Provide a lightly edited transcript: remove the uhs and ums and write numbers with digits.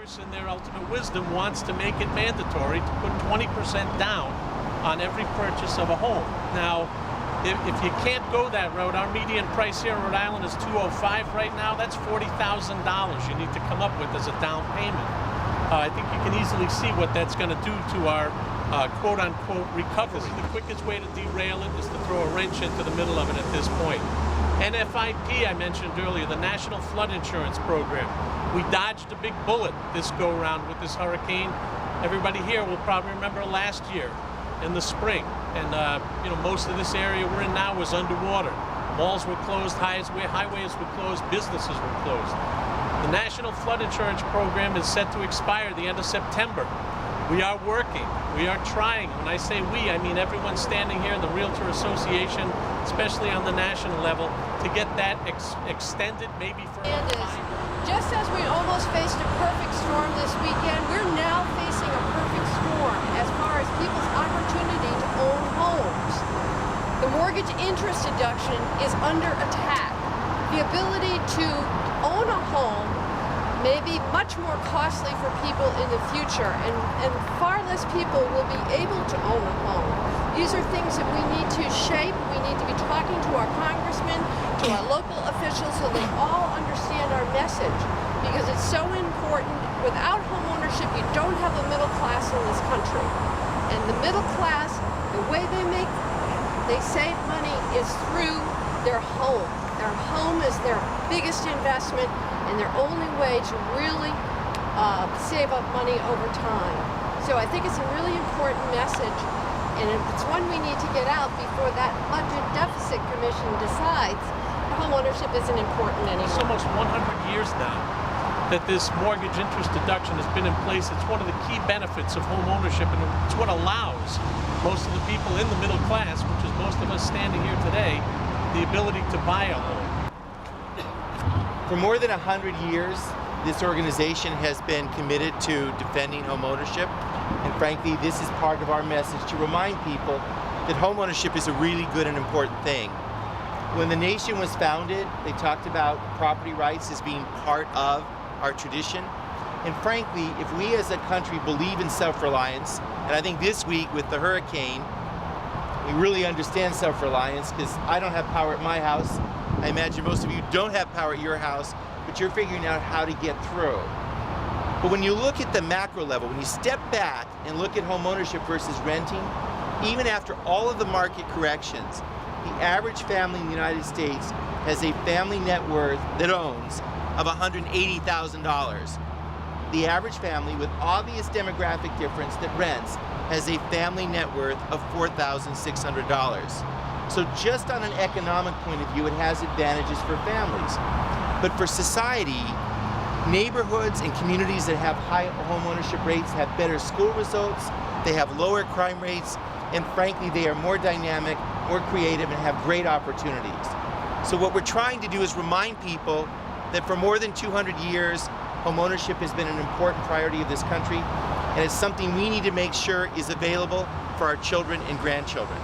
Congress, in their ultimate wisdom, wants to make it mandatory to put 20% down on every purchase of a home. Now, if you can't go that route, our median price here in Rhode Island is $205 right now. That's $40,000 you need to come up with as a down payment. I think you can easily see what that's going to do to our quote-unquote recovery. The quickest way to derail it is to throw a wrench into the middle of it at this point. NFIP, I mentioned earlier, the National Flood Insurance Program. We dodged a big bullet this go-around with this hurricane. Everybody here will probably remember last year in the spring, and most of this area we're in now was underwater. Malls were closed, highways were closed, businesses were closed. The National Flood Insurance Program is set to expire the end of September. We are working, we are trying. When I say we, I mean everyone standing here in the Realtor Association, especially on the national level, to get that extended maybe for... Just as we almost faced a perfect storm this weekend, we're now facing a perfect storm as far as people's opportunity to own homes. The mortgage interest deduction is under attack. The ability to own a home may be much more costly for people in the future, and far less people will be able to own a home. These are things that we need to shape. We need to be talking to our congressmen, to our local officials, so they all understand our message, because it's so important. Without home ownership, you don't have a middle class in this country. And the middle class, the way they save money is through their home. Their home is their biggest investment and their only way to really save up money over time. So I think it's a really important message, and it's one we need to get out before that Budget Deficit Commission decides home ownership isn't important anymore. It's almost 100 years now that this mortgage interest deduction has been in place. It's one of the key benefits of home ownership, and it's what allows most of the people in the middle class, which is most of us standing here today, the ability to buy a home. For more than 100 years, this organization has been committed to defending home ownership, and frankly, this is part of our message to remind people that home ownership is a really good and important thing. When the nation was founded, they talked about property rights as being part of our tradition. And frankly, if we as a country believe in self-reliance, and I think this week with the hurricane, we really understand self-reliance, because I don't have power at my house. I imagine most of you don't have power at your house, but you're figuring out how to get through. But when you look at the macro level, when you step back and look at home ownership versus renting, even after all of the market corrections, the average family in the United States has a family net worth that owns of $180,000. The average family with obvious demographic difference that rents has a family net worth of $4,600. So just on an economic point of view, it has advantages for families. But for society, neighborhoods and communities that have high home ownership rates have better school results, they have lower crime rates, and frankly, they are more dynamic, more creative, and have great opportunities. So what we're trying to do is remind people that for more than 200 years, home ownership has been an important priority of this country, and it's something we need to make sure is available for our children and grandchildren.